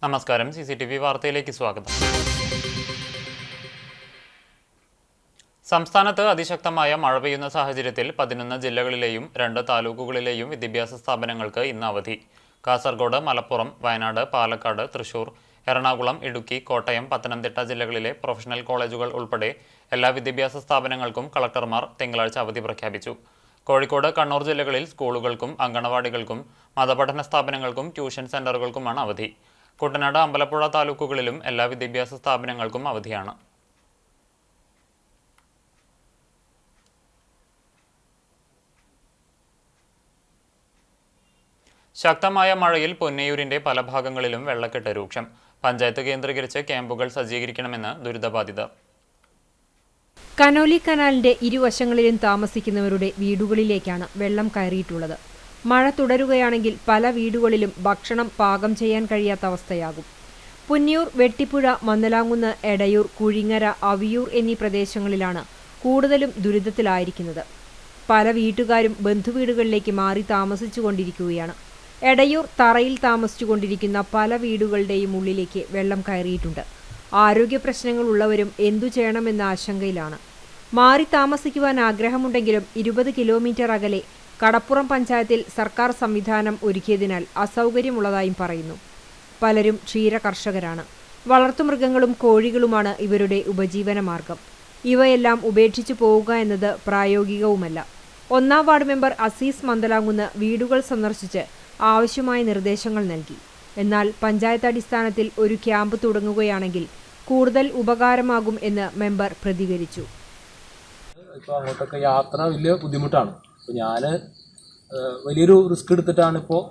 നമസ്കാരം. CCTV വാർത്തയിലേക്ക് സ്വാഗതം. സംസ്ഥാനത്ത് അതിശക്തമായ മഴ പെയ്യുന്ന സാഹചര്യത്തിൽ 11 ജില്ലകളിലെയും 2 താലൂക്കുകളിലെയും വിദ്യാഭ്യാസ സ്ഥാപനങ്ങൾക്ക് ഇന്ന് അവധി. കാസർഗോഡ്, മലപ്പുറം, വയനാട്, പാലക്കാട്, തൃശൂർ, എറണാകുളം, ഇടുക്കി, കോട്ടയം, പത്തനംതിട്ട ജില്ലകളിലെ പ്രൊഫഷണൽ കോളേജുകൾ ഉൾപ്പെടെ എല്ലാ വിദ്യാഭ്യാസ സ്ഥാപനങ്ങൾക്കും കളക്ടർമാർ തിങ്കളാഴ്ച അവധി പ്രഖ്യാപിച്ചു. കോഴിക്കോട്, കണ്ണൂർ ജില്ലകളിൽ സ്കൂളുകൾക്കും അങ്കണവാടികൾക്കും മതപഠന സ്ഥാപനങ്ങൾക്കും ട്യൂഷൻ സെന്ററുകൾക്കുമാണ് അവധി. കുട്ടനാട്, അമ്പലപ്പുഴ താലൂക്കുകളിലും എല്ലാ വിദ്യാഭ്യാസ സ്ഥാപനങ്ങൾക്കും അവധിയാണ്. ശക്തമായ മഴയിൽ പൊന്നയൂരിന്റെ പല ഭാഗങ്ങളിലും വെള്ളക്കെട്ട് രൂക്ഷം. പഞ്ചായത്ത് കേന്ദ്രീകരിച്ച് ക്യാമ്പുകൾ സജ്ജീകരിക്കണമെന്ന് ദുരിതബാധിതർ. കനോലി കനാലിന്റെ ഇരുവശങ്ങളിലും താമസിക്കുന്നവരുടെ വീടുകളിലേക്കാണ് വെള്ളം കയറിയിട്ടുള്ളത്. മഴ തുടരുകയാണെങ്കിൽ പല വീടുകളിലും ഭക്ഷണം പാകം ചെയ്യാൻ കഴിയാത്ത അവസ്ഥയാകും. പുന്നിയൂർ, വെട്ടിപ്പുഴ, മന്നലാങ്കുന്ന്, എടയൂർ, കുഴിങ്ങര, അവിയൂർ എന്നീ പ്രദേശങ്ങളിലാണ് കൂടുതലും ദുരിതത്തിലായിരിക്കുന്നത്. പല വീട്ടുകാരും ബന്ധുവീടുകളിലേക്ക് മാറി താമസിച്ചുകൊണ്ടിരിക്കുകയാണ്. എടയൂർ തറയിൽ താമസിച്ചുകൊണ്ടിരിക്കുന്ന പല വീടുകളുടെയും ഉള്ളിലേക്ക് വെള്ളം കയറിയിട്ടുണ്ട്. ആരോഗ്യ പ്രശ്നങ്ങൾ ഉള്ളവരും എന്തു ചെയ്യണമെന്ന ആശങ്കയിലാണ്. മാറി താമസിക്കുവാൻ ആഗ്രഹമുണ്ടെങ്കിലും 20 കിലോമീറ്റർ അകലെ കടപ്പുറം പഞ്ചായത്തിൽ സർക്കാർ സംവിധാനം ഒരുക്കിയതിനാൽ അസൗകര്യമുള്ളതായും പറയുന്നു. പലരും ക്ഷീര കർഷകരാണ്. വളർത്തുമൃഗങ്ങളും കോഴികളുമാണ് ഇവരുടെ ഉപജീവന മാർഗം. ഇവയെല്ലാം ഉപേക്ഷിച്ചു പോവുക എന്നത് പ്രായോഗികവുമല്ല. 1-ാം വാർഡ് മെമ്പർ അസീസ് മന്ദലാങ്കുന്ന് വീടുകൾ സന്ദർശിച്ച് ആവശ്യമായ നിർദ്ദേശങ്ങൾ നൽകി. എന്നാൽ പഞ്ചായത്ത് അടിസ്ഥാനത്തിൽ ഒരു ക്യാമ്പ് തുടങ്ങുകയാണെങ്കിൽ കൂടുതൽ ഉപകാരമാകും എന്ന് മെമ്പർ പ്രതികരിച്ചു. ഇപ്പോൾ അങ്ങോട്ടൊക്കെ യാത്ര വലിയ ബുദ്ധിമുട്ടാണ്. ഇപ്പോൾ ഞാൻ വലിയൊരു റിസ്ക് എടുത്തിട്ടാണ് ഇപ്പോൾ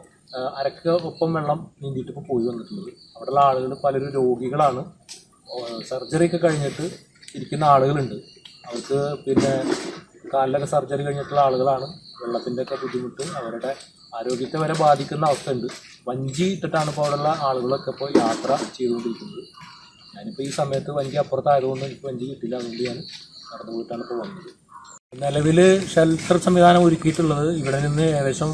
അരക്ക് ഒപ്പം വെള്ളം നീന്തിയിട്ട് ഇപ്പോൾ പോയി വന്നിട്ടുള്ളത്. അവിടെയുള്ള ആളുകൾ പലരും രോഗികളാണ്. സർജറി ഒക്കെ കഴിഞ്ഞിട്ട് ഇരിക്കുന്ന ആളുകളുണ്ട്. അവർക്ക് പിന്നെ കാലിലൊക്കെ സർജറി കഴിഞ്ഞിട്ടുള്ള ആളുകളാണ്. വെള്ളത്തിൻ്റെ ഒക്കെ ബുദ്ധിമുട്ട് അവരുടെ ആരോഗ്യത്തെ വരെ ബാധിക്കുന്ന അവസ്ഥയുണ്ട്. വഞ്ചി ഇട്ടിട്ടാണ് ഇപ്പോൾ അവിടെയുള്ള ആളുകളൊക്കെ ഇപ്പോൾ യാത്ര ചെയ്തുകൊണ്ടിരിക്കുന്നത്. ഞാനിപ്പോൾ ഈ സമയത്ത് വഞ്ചി അപ്പുറത്തായതുകൊണ്ട് എനിക്ക് വഞ്ചി കിട്ടില്ല. അതുകൊണ്ട് ഞാൻ നടന്നു പോയിട്ടാണ് ഇപ്പോൾ വന്നത്. നിലവിൽ ഷെൽട്ടർ സംവിധാനം ഒരുക്കിയിട്ടുള്ളത് ഇവിടെ നിന്ന് ഏകദേശം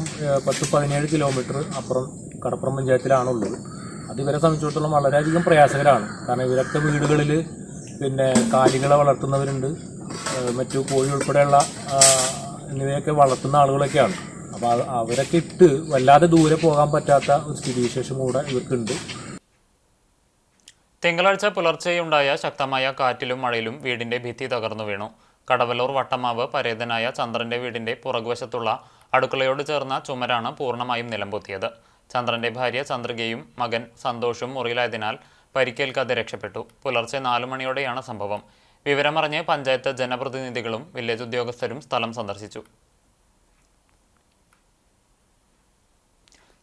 10-17 കിലോമീറ്റർ അപ്പുറം കടപ്പുറം പഞ്ചായത്തിലാണുള്ളത്. അത് ഇവരെ സംബന്ധിച്ചിടത്തോളം വളരെയധികം പ്രയാസകരമാണ്. കാരണം ഇവരൊക്കെ വീടുകളിൽ പിന്നെ കാലികളെ വളർത്തുന്നവരുണ്ട്, മറ്റു കോഴി ഉൾപ്പെടെയുള്ള എന്നിവയൊക്കെ വളർത്തുന്ന ആളുകളൊക്കെയാണ്. അപ്പോൾ അവരൊക്കെ ഇട്ട് വല്ലാതെ ദൂരെ പോകാൻ പറ്റാത്ത ഒരു സ്ഥിതിവിശേഷം കൂടെ ഇവർക്കുണ്ട്. തിങ്കളാഴ്ച പുലർച്ചെയുണ്ടായ ശക്തമായ കാറ്റിലും മഴയിലും വീടിന്റെ ഭിത്തി തകർന്നു വീണു. കടവലൂർ വട്ടമാവ് പരേതനായ ചന്ദ്രന്റെ വീടിന്റെ പുറകുവശത്തുള്ള അടുക്കളയോട് ചേർന്ന ചുമരാണ് പൂർണ്ണമായും നിലംപൊത്തിയത്. ചന്ദ്രന്റെ ഭാര്യ ചന്ദ്രികയും മകൻ സന്തോഷും മുറിയിലായതിനാൽ പരിക്കേൽക്കാതെ രക്ഷപ്പെട്ടു. പുലർച്ചെ 4 മണിയോടെയാണ് സംഭവം. വിവരമറിഞ്ഞ് പഞ്ചായത്ത് ജനപ്രതിനിധികളും വില്ലേജ് ഉദ്യോഗസ്ഥരും സ്ഥലം സന്ദർശിച്ചു.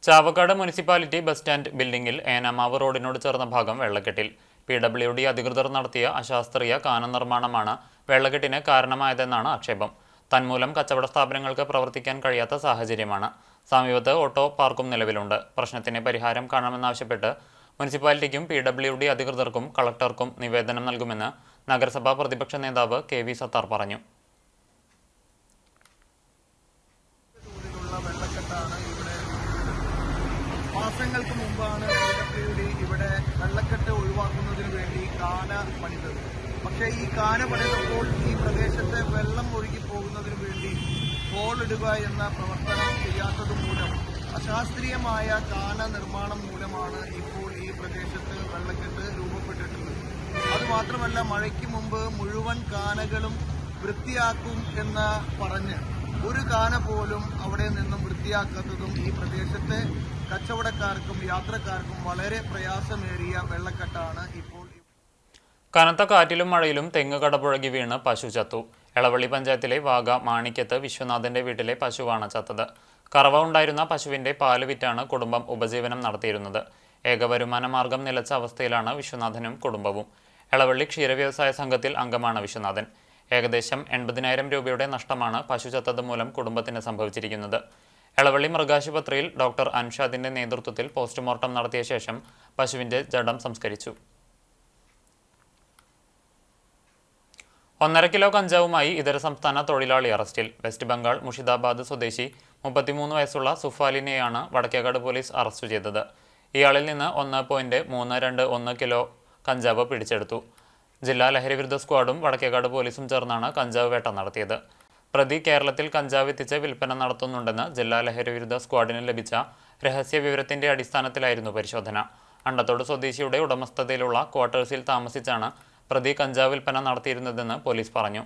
ചാവക്കാട് മുനിസിപ്പാലിറ്റി ബസ് സ്റ്റാൻഡ് ബിൽഡിംഗിൽ ഏനാമാവ് റോഡിനോട് ചേർന്ന ഭാഗം വെള്ളക്കെട്ടിൽ. PWD അധികൃതർ നടത്തിയ അശാസ്ത്രീയ കാന നിർമ്മാണമാണ് വെള്ളക്കെട്ടിന് കാരണമായതെന്നാണ് ആക്ഷേപം. തന്മൂലം കച്ചവട സ്ഥാപനങ്ങൾക്ക് പ്രവർത്തിക്കാൻ കഴിയാത്ത സാഹചര്യമാണ്. സമീപത്ത് ഓട്ടോ പാർക്കും നിലവിലുണ്ട്. പ്രശ്നത്തിന് പരിഹാരം കാണണമെന്നാവശ്യപ്പെട്ട് മുനിസിപ്പാലിറ്റിക്കും PWD അധികൃതർക്കും കളക്ടർക്കും നിവേദനം നൽകുമെന്ന് നഗരസഭാ പ്രതിപക്ഷ നേതാവ് KV സത്താർ പറഞ്ഞു. മാസങ്ങൾക്ക് മുമ്പാണ് PWD ഇവിടെ വെള്ളക്കെട്ട് ഒഴിവാക്കുന്നതിന് വേണ്ടി കാന പണിതത്. പക്ഷേ ഈ കാന പണിതപ്പോൾ ഈ പ്രദേശത്തെ വെള്ളം ഒഴുകി പോകുന്നതിന് വേണ്ടി ഹോൾ ഇടുക എന്ന പ്രവർത്തനം ചെയ്യാത്തത് മൂലം അശാസ്ത്രീയമായ കാന നിർമ്മാണം മൂലമാണ് ഇപ്പോൾ ഈ പ്രദേശത്ത് വെള്ളക്കെട്ട് രൂപപ്പെട്ടിട്ടുള്ളത്. അതുമാത്രമല്ല, മഴയ്ക്ക് മുമ്പ് മുഴുവൻ കാനകളും വൃത്തിയാക്കും എന്ന് പറഞ്ഞ് ഒരു കാന പോലും അവിടെ നിന്നും വൃത്തിയാക്കാത്തതും ഈ പ്രദേശത്തെ കച്ചവടക്കാർക്കും യാത്രക്കാർക്കും വളരെ പ്രയാസമേറിയ വെള്ളക്കെട്ടാണ് ഇപ്പോൾ. കനത്ത കാറ്റിലും മഴയിലും തെങ്ങ് കടപുഴകി വീണ് പശു ചത്തു. എളവള്ളി പഞ്ചായത്തിലെ വാഗ മാണിക്യത്ത് വിശ്വനാഥന്റെ വീട്ടിലെ പശുവാണ് ചത്തത്. കറവ ഉണ്ടായിരുന്ന പശുവിന്റെ പാല് വിറ്റാണ് കുടുംബം ഉപജീവനം നടത്തിയിരുന്നത്. ഏകവരുമാന മാർഗം നിലച്ച അവസ്ഥയിലാണ് വിശ്വനാഥനും കുടുംബവും. എളവള്ളി ക്ഷീരവ്യവസായ സംഘത്തിൽ അംഗമാണ് വിശ്വനാഥൻ. ഏകദേശം 80,000 രൂപയുടെ നഷ്ടമാണ് പശു ചത്തത് മൂലം കുടുംബത്തിന് സംഭവിച്ചിരിക്കുന്നത്. എളവള്ളി മൃഗാശുപത്രിയിൽ ഡോക്ടർ അൻഷാദിന്റെ നേതൃത്വത്തിൽ പോസ്റ്റ്മോർട്ടം നടത്തിയ ശേഷം പശുവിന്റെ ജഡം സംസ്കരിച്ചു. 1.5 കിലോ കഞ്ചാവുമായി ഇതര സംസ്ഥാന തൊഴിലാളി അറസ്റ്റിൽ. വെസ്റ്റ് ബംഗാൾ മുഷിദാബാദ് സ്വദേശി 33 വയസ്സുള്ള സുഫാലിനെയാണ് വടക്കേക്കാട് പോലീസ് അറസ്റ്റ് ചെയ്തത്. ഇയാളിൽ നിന്ന് 1.321 കിലോ കഞ്ചാവ് പിടിച്ചെടുത്തു. ജില്ലാ ലഹരിവിരുദ്ധ സ്ക്വാഡും വടക്കേക്കാട് പോലീസും ചേർന്നാണ് കഞ്ചാവ് വേട്ട നടത്തിയത്. പ്രതി കേരളത്തിൽ കഞ്ചാവ് എത്തിച്ച് വിൽപ്പന നടത്തുന്നുണ്ടെന്ന് ജില്ലാ ലഹരിവിരുദ്ധ സ്ക്വാഡിന് ലഭിച്ച രഹസ്യ വിവരത്തിന്റെ അടിസ്ഥാനത്തിലായിരുന്നു പരിശോധന. അണ്ടത്തോട് സ്വദേശിയുടെ ഉടമസ്ഥതയിലുള്ള ക്വാർട്ടേഴ്സിൽ താമസിച്ചാണ് പ്രതി കഞ്ചാവ് വിൽപ്പന നടത്തിയിരുന്നതെന്ന് പോലീസ് പറഞ്ഞു.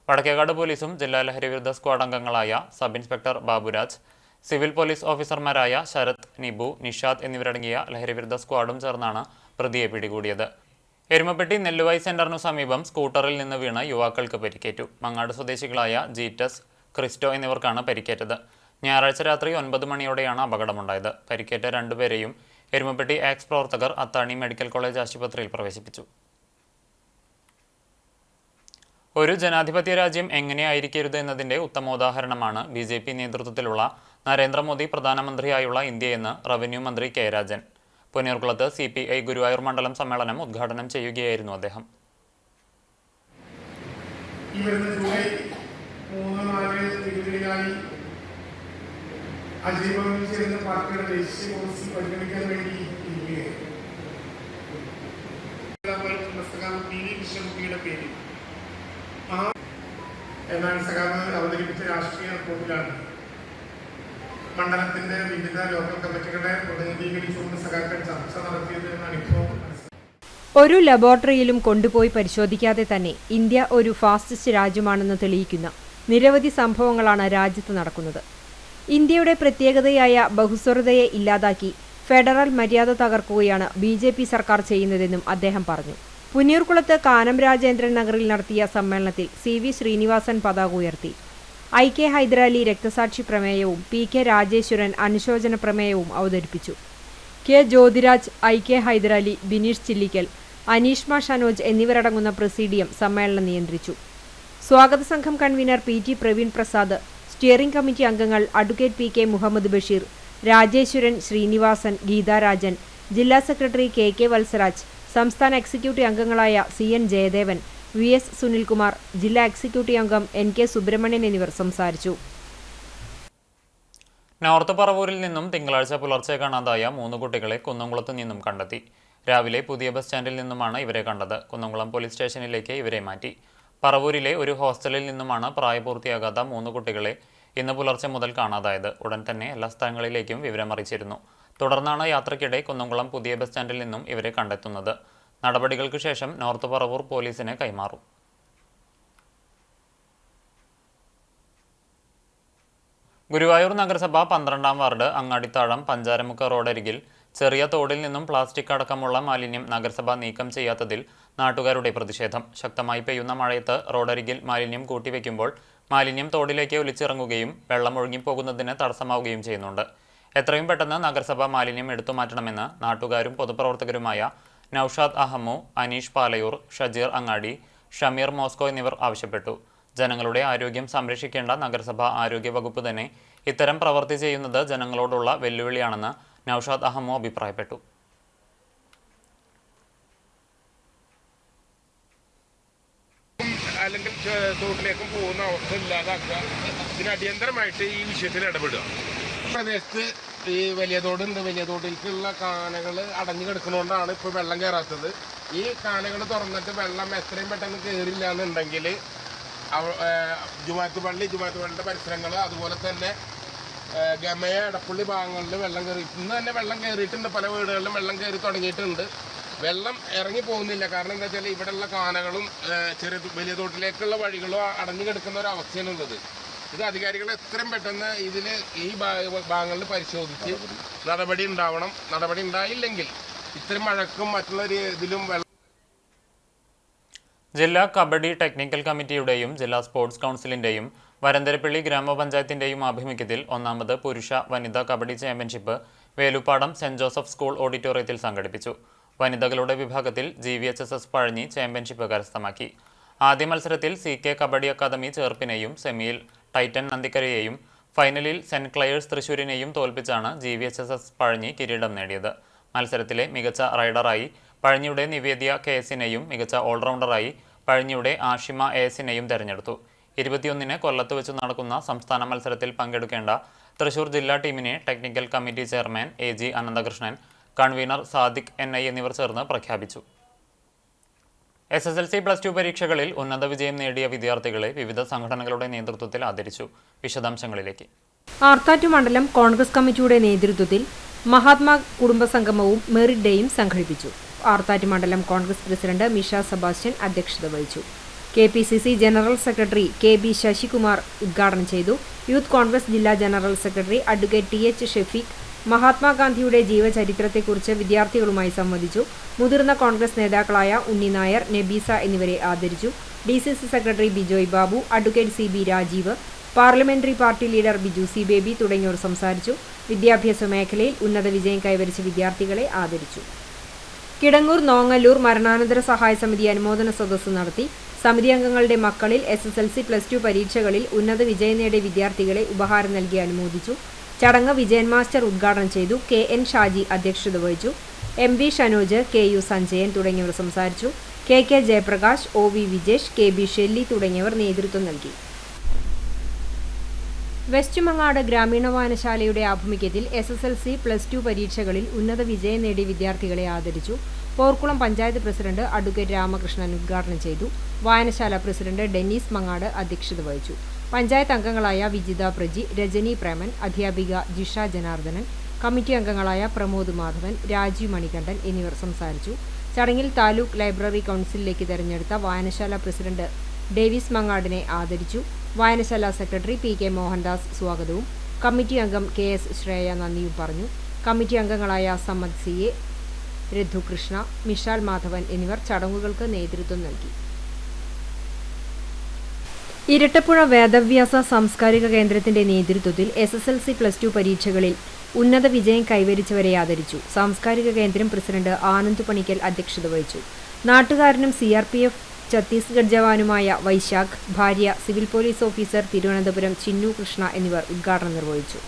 വടക്കേക്കാട് പോലീസും ജില്ലാ ലഹരിവിരുദ്ധ സ്ക്വാഡ് അംഗങ്ങളായ sub inspector Baburaj, civil police ഓഫീസർമാരായ ശരത്, നിബു, നിഷാദ് എന്നിവരടങ്ങിയ ലഹരിവിരുദ്ധ സ്ക്വാഡും ചേർന്നാണ് പ്രതിയെ പിടികൂടിയത്. എരുമപ്പെട്ടി നെല്ലുവായി സെന്ററിനു സമീപം സ്കൂട്ടറിൽ നിന്ന് വീണ് യുവാക്കൾക്ക് പരിക്കേറ്റു. മങ്ങാട് സ്വദേശികളായ ജീറ്റസ്, ക്രിസ്റ്റോ എന്നിവർക്കാണ് പരിക്കേറ്റത്. ഞായറാഴ്ച രാത്രി 9 മണിയോടെയാണ് അപകടമുണ്ടായത്. പരിക്കേറ്റ രണ്ടുപേരെയും എരുമപ്പെട്ടി ആക്സ് പ്രവർത്തകർ അത്താണി മെഡിക്കൽ കോളേജ് ആശുപത്രിയിൽ പ്രവേശിപ്പിച്ചു. ഒരു ജനാധിപത്യ രാജ്യം എങ്ങനെയായിരിക്കരുത് എന്നതിന്റെ ഉത്തമോദാഹരണമാണ് BJP നേതൃത്വത്തിലുള്ള നരേന്ദ്രമോദി പ്രധാനമന്ത്രിയായുള്ള ഇന്ത്യയെന്ന് റവന്യൂ മന്ത്രി കെ രാജൻ. പൊന്നിയൂർക്കുളത്ത് CPI ഗുരുവായൂർ മണ്ഡലം സമ്മേളനം ഉദ്ഘാടനം ചെയ്യുകയായിരുന്നു അദ്ദേഹം. എന്നാണ് സഖാവ് അവതരിപ്പിച്ച രാഷ്ട്രീയ റിപ്പോർട്ടിലാണ് മണ്ഡലത്തിന്റെ വിവിധ ലോക്കൽ കമ്മിറ്റികളെ പ്രതിനിധീകരിച്ചുകൊണ്ട് സഖാക്കൾ ചർച്ച നടത്തിയത് എന്നാണ് ഇപ്പോൾ. ഒരു ലബോറട്ടറിയിലും കൊണ്ടുപോയി പരിശോധിക്കാതെ തന്നെ ഇന്ത്യ ഒരു ഫാസിസ്റ്റ് രാജ്യമാണെന്ന് തെളിയിക്കുന്ന നിരവധി സംഭവങ്ങളാണ് രാജ്യത്ത് നടക്കുന്നത്. ഇന്ത്യയുടെ പ്രത്യേകതയായ ബഹുസ്വരതയെ ഇല്ലാതാക്കി ഫെഡറൽ മര്യാദ തകർക്കുകയാണ് BJP സർക്കാർ ചെയ്യുന്നതെന്നും അദ്ദേഹം പറഞ്ഞു. പുന്നിയൂർക്കുളത്ത് കാനം രാജേന്ദ്രൻ നഗറിൽ നടത്തിയ സമ്മേളനത്തിൽ CV ശ്രീനിവാസൻ പതാക ഉയർത്തി. IK ഹൈദരാലി രക്തസാക്ഷി പ്രമേയവും PK രാജേശ്വരൻ അനുശോചന പ്രമേയവും അവതരിപ്പിച്ചു. K ജ്യോതിരാജ്, IK ഹൈദരാലി, ബിനീഷ് ചില്ലിക്കൽ, അനീഷ്മ ഷനോജ് എന്നിവരടങ്ങുന്ന പ്രസിഡിയം സമ്മേളനം നിയന്ത്രിച്ചു. സ്വാഗത സംഘം convener PT Praveen Prasad, steering committee അംഗങ്ങൾ അഡ്വക്കേറ്റ് PK മുഹമ്മദ് ബഷീർ, രാജേശ്വരൻ, ശ്രീനിവാസൻ, ഗീതാരാജൻ, ജില്ലാ സെക്രട്ടറി KK വത്സരാജ്, സംസ്ഥാന എക്സിക്യൂട്ടീവ് അംഗങ്ങളായ CN ജയദേവൻ, VS സുനിൽകുമാർ, ജില്ലാ എക്സിക്യൂട്ടീവ് അംഗം NK സുബ്രഹ്മണ്യൻ എന്നിവർ സംസാരിച്ചു. നോർത്ത് പറവൂരിൽ നിന്നും തിങ്കളാഴ്ച പുലർച്ചെ കാണാതായ 3 കുട്ടികളെ കുന്നംകുളത്ത് നിന്നും കണ്ടെത്തി. രാവിലെ പുതിയ ബസ് സ്റ്റാൻഡിൽ നിന്നുമാണ് ഇവരെ കണ്ടത്. കുന്നംകുളം പോലീസ് സ്റ്റേഷനിലേക്ക് ഇവരെ മാറ്റി. പറവൂരിലെ ഒരു ഹോസ്റ്റലിൽ നിന്നുമാണ് പ്രായപൂർത്തിയാകാത്ത 3 കുട്ടികളെ ഇന്ന് പുലർച്ചെ മുതൽ കാണാതായത്. ഉടൻ തന്നെ എല്ലാ സ്ഥലങ്ങളിലേക്കും വിവരമറിയിച്ചിരുന്നു. തുടർന്നാണ് യാത്രയ്ക്കിടെ കുന്നംകുളം പുതിയ ബസ് സ്റ്റാൻഡിൽ നിന്നും ഇവരെ കണ്ടെത്തുന്നത്. നടപടികൾക്ക് ശേഷം നോർത്ത് പറവൂർ പോലീസിന് കൈമാറും. ഗുരുവായൂർ നഗരസഭ 12-ാം വാർഡ് അങ്ങാടിത്താഴം പഞ്ചാരമുക്ക് റോഡരികിൽ ചെറിയ തോടിൽ നിന്നും പ്ലാസ്റ്റിക് അടക്കമുള്ള മാലിന്യം നഗരസഭ നീക്കം ചെയ്യാത്തതിൽ നാട്ടുകാരുടെ പ്രതിഷേധം. ശക്തമായി പെയ്യുന്ന മഴയത്ത് റോഡരികിൽ മാലിന്യം കൂട്ടിവെക്കുമ്പോൾ മാലിന്യം തോടിലേക്ക് ഒലിച്ചിറങ്ങുകയും വെള്ളം ഒഴുകിപ്പോകുന്നതിന് തടസ്സമാവുകയും ചെയ്യുന്നുണ്ട്. എത്രയും പെട്ടെന്ന് നഗരസഭ മാലിന്യം എടുത്തുമാറ്റണമെന്ന് നാട്ടുകാരും പൊതുപ്രവർത്തകരുമായ നൌഷാദ് അഹമ്മു, അനീഷ് പാലയൂർ, ഷജീർ അങ്ങാടി, ഷമീർ മോസ്കോ എന്നിവർ ആവശ്യപ്പെട്ടു. ജനങ്ങളുടെ ആരോഗ്യം സംരക്ഷിക്കേണ്ട നഗരസഭ ആരോഗ്യ വകുപ്പ് തന്നെ ഇത്തരം പ്രവൃത്തി ചെയ്യുന്നത് ജനങ്ങളോടുള്ള വെല്ലുവിളിയാണെന്ന് നൌഷാദ് അഹമ്മു അഭിപ്രായപ്പെട്ടു. അല്ലെങ്കിൽ തോട്ടിലേക്കും പോകുന്ന അവസ്ഥ ഇല്ലാതാക്കുക, ഇതിന് അടിയന്തരമായിട്ട് ഈ വിഷയത്തിൽ ഇടപെടുക. പ്രദേശത്ത് ഈ വലിയ തോടുണ്ട്, വലിയ തോട്ടിലേക്കുള്ള കാനകൾ അടഞ്ഞു കിടക്കുന്നതുകൊണ്ടാണ് ഇപ്പോൾ വെള്ളം കയറാത്തത്. ഈ കാനകൾ തുറന്നിട്ട് വെള്ളം എത്രയും പെട്ടെന്ന് കയറില്ല എന്നുണ്ടെങ്കിൽ ജുമാത്ത് പള്ളിയുടെ പരിസരങ്ങൾ, അതുപോലെ തന്നെ ഗമയ, എടപ്പള്ളി ഭാഗങ്ങളിൽ വെള്ളം കയറി, ഇന്ന് തന്നെ വെള്ളം കയറിയിട്ടുണ്ട്. പല വീടുകളിലും വെള്ളം കയറി തുടങ്ങിയിട്ടുണ്ട്. വെള്ളം ഇറങ്ങി പോകുന്നില്ല. കാരണം എന്താ വെച്ചാൽ ഇവിടെയുള്ള കാനകളും വലിയ തോട്ടിലേക്കുള്ള വഴികളും അടഞ്ഞു കിടക്കുന്ന ഒരു അവസ്ഥയാണുള്ളത്. ഇത് അധികാരികൾ എത്രയും പെട്ടെന്ന് ഈ ഭാഗങ്ങളിൽ പരിശോധിച്ച് നടപടി ഉണ്ടാവണം. നടപടി ഉണ്ടായില്ലെങ്കിൽ ഇത്തരം മഴക്കും മറ്റുള്ള ഇതിലും ജില്ലാ കബഡി ടെക്നിക്കൽ കമ്മിറ്റിയുടെയും ജില്ലാ സ്പോർട്സ് കൗൺസിലിന്റെയും വരന്തരപ്പള്ളി ഗ്രാമപഞ്ചായത്തിന്റെയും ആഭിമുഖ്യത്തിൽ 1ാമത് പുരുഷ വനിതാ kabaddi championship Veluppadam saint Joseph school ഓഡിറ്റോറിയത്തിൽ സംഘടിപ്പിച്ചു. വനിതകളുടെ വിഭാഗത്തിൽ GVHSS പഴഞ്ഞി ചാമ്പ്യൻഷിപ്പ് കരസ്ഥമാക്കി. ആദ്യ മത്സരത്തിൽ CK കബഡി അക്കാദമി ചേർപ്പിനെയും, സെമിയിൽ ടൈറ്റൻ നന്ദിക്കരയെയും, ഫൈനലിൽ സെന്റ് ക്ലയേഴ്സ് തൃശൂരിനെയും തോൽപ്പിച്ചാണ് GVHSS പഴഞ്ഞി കിരീടം നേടിയത്. മത്സരത്തിലെ മികച്ച റൈഡറായി പഴഞ്ഞിയുടെ നിവേദ്യ KSനെയും മികച്ച ഓൾറൗണ്ടറായി പഴഞ്ഞിയുടെ ആഷിമ ASനെയും തെരഞ്ഞെടുത്തു. 21-ന് കൊല്ലത്ത് വെച്ച് നടക്കുന്ന സംസ്ഥാന മത്സരത്തിൽ പങ്കെടുക്കേണ്ട തൃശൂർ ജില്ലാ ടീമിനെ technical committee chairman AG Ananthakrishnan, convener Sadiq NI എന്നിവർ ചേർന്ന് പ്രഖ്യാപിച്ചു. SSLC +2 പരീക്ഷകളിൽ ഉന്നത വിജയം നേടിയ വിദ്യാർത്ഥികളെ വിവിധ സംഘടനകളുടെ നേതൃത്വത്തിൽ ആദരിച്ചു. വിശദാംശങ്ങളിലേക്ക്. ആർത്താറ്റ് മണ്ഡലം കോൺഗ്രസ് കമ്മിറ്റിയുടെ നേതൃത്വത്തിൽ മഹാത്മാ കുടുംബസംഗമവും മെറിറ്റ് ഡേയും സംഘടിപ്പിച്ചു. ആർത്താറ്റ് മണ്ഡലം കോൺഗ്രസ് പ്രസിഡന്റ് മിഷ സെബാസ്റ്റ്യൻ അധ്യക്ഷത വഹിച്ചു. KPCC general secretary KB Sasikumar ഉദ്ഘാടനം ചെയ്തു. യൂത്ത് കോൺഗ്രസ് ജില്ലാ general secretary advocate TH Shafeeq മഹാത്മാഗാന്ധിയുടെ ജീവചരിത്രത്തെക്കുറിച്ച് വിദ്യാർത്ഥികളുമായി സംവദിച്ചു. മുതിർന്ന കോൺഗ്രസ് നേതാക്കളായ ഉണ്ണി നായർ, നബീസ എന്നിവരെ ആദരിച്ചു. DCC secretary Bijoy Babu, advocate CB Rajeev, parliamentary party leader Biju C Baby തുടങ്ങിയവർ സംസാരിച്ചു. വിദ്യാഭ്യാസ മേഖലയിൽ ഉന്നത വിജയം കൈവരിച്ച വിദ്യാർത്ഥികളെ ആദരിച്ചു. കിടങ്ങൂർ നോങ്ങല്ലൂർ മരണാനന്തര സഹായ സമിതി അനുമോദന സദസ്സ് നടത്തി. സമിതി അംഗങ്ങളുടെ മക്കളിൽ SSLC +2 പരീക്ഷകളിൽ ഉന്നത വിജയം നേടിയ വിദ്യാർത്ഥികളെ ഉപഹാരം നൽകി അനുമോദിച്ചു. ചടങ്ങ് വിജയൻ മാസ്റ്റർ ഉദ്ഘാടനം ചെയ്തു. KN ഷാജി അധ്യക്ഷത വഹിച്ചു. MV ഷനോജ്, KU സഞ്ജയൻ തുടങ്ങിയവർ സംസാരിച്ചു. KK Jayaprakash, OV Vijesh, KB Shelly തുടങ്ങിയവർ നേതൃത്വം നൽകി. വെസ്റ്റ് മങ്ങാട് ഗ്രാമീണ വായനശാലയുടെ ആഭിമുഖ്യത്തിൽ SSLC +2 പരീക്ഷകളിൽ ഉന്നത വിജയം നേടിയ വിദ്യാർത്ഥികളെ ആദരിച്ചു. പോർക്കുളം പഞ്ചായത്ത് പ്രസിഡന്റ് അഡ്വക്കേറ്റ് രാമകൃഷ്ണൻ ഉദ്ഘാടനം ചെയ്തു. വായനശാല പ്രസിഡന്റ് ഡെന്നീസ് മങ്ങാട് അധ്യക്ഷത വഹിച്ചു. പഞ്ചായത്ത് അംഗങ്ങളായ വിജിത പ്രജി, രജനി പ്രേമൻ, അധ്യാപിക ജിഷ ജനാർദ്ദനൻ, കമ്മിറ്റി അംഗങ്ങളായ പ്രമോദ് മാധവൻ, രാജീവ് മണികണ്ഠൻ എന്നിവർ സംസാരിച്ചു. ചടങ്ങിൽ താലൂക്ക് ലൈബ്രറി കൗൺസിലിലേക്ക് തെരഞ്ഞെടുത്ത വായനശാല പ്രസിഡന്റ് ഡേവിസ് മങ്ങാടിനെ ആദരിച്ചു. വായനശാല സെക്രട്ടറി PK മോഹൻദാസ് സ്വാഗതവും കമ്മിറ്റി അംഗം KS ശ്രേയ നന്ദിയും പറഞ്ഞു. കമ്മിറ്റി അംഗങ്ങളായ സമ്മദ് CA, രഘുകൃഷ്ണ, മിഷാൽ മാധവൻ എന്നിവർ ചടങ്ങുകൾക്ക് നേതൃത്വം നൽകി. ഇരട്ടപ്പുഴ വേദവ്യാസ സാംസ്കാരിക കേന്ദ്രത്തിന്റെ നേതൃത്വത്തിൽ SSLC +2 പരീക്ഷകളിൽ ഉന്നത വിജയം കൈവരിച്ചവരെ ആദരിച്ചു. സാംസ്കാരിക കേന്ദ്രം പ്രസിഡന്റ് ആനന്ദ് പണിക്കൽ അധ്യക്ഷത വഹിച്ചു. നാട്ടുകാരനും CRPF ഛത്തീസ്ഗഡ് ജവാനുമായ വൈശാഖ്, ഭാര്യ civil police officer Thiruvananthapuram Chinnu Krishna എന്നിവർ ഉദ്ഘാടനം നിർവഹിച്ചു.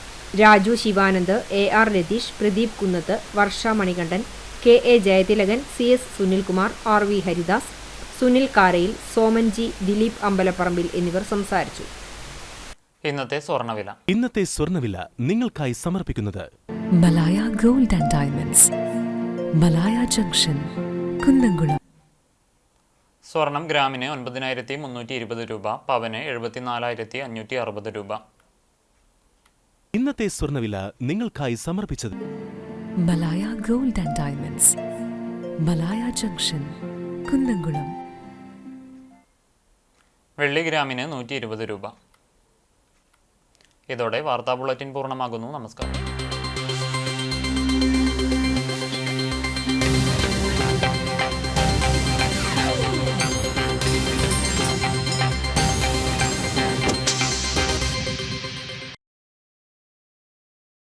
രാജു ശിവാനന്ദ്, AR രതീഷ്, പ്രദീപ് കുന്നത്ത്, വർഷ Manikandan, KA Jayathilakan, CS Sunilkumar, RV Haridas, Sunil കാരയിൽ, സോമൻജി, Dileep അമ്പലപ്പറമ്പിൽ എന്നിവർ സംസാരിച്ചു. ഇന്നത്തെ സ്വർണ്ണവില നിങ്ങൾക്കായി സമർപ്പിക്കുന്നത് Malaya gold and diamonds, Malaya junction, Kunnamkulam. സ്വർണം ഗ്രാമിന് 9,320 രൂപ, പവന് 74,560 രൂപ. ഇന്നത്തെ സ്വർണ്ണവില നിങ്ങൾക്കായി സമർപ്പിച്ചത് Malaya gold and diamonds, Malaya junction, Kunnamkulam. വെള്ളി ഗ്രാമിന് 120 രൂപ. ഇതോടെ വാർത്താ ബുള്ളറ്റിൻ പൂർണ്ണമാകുന്നു. നമസ്കാരം.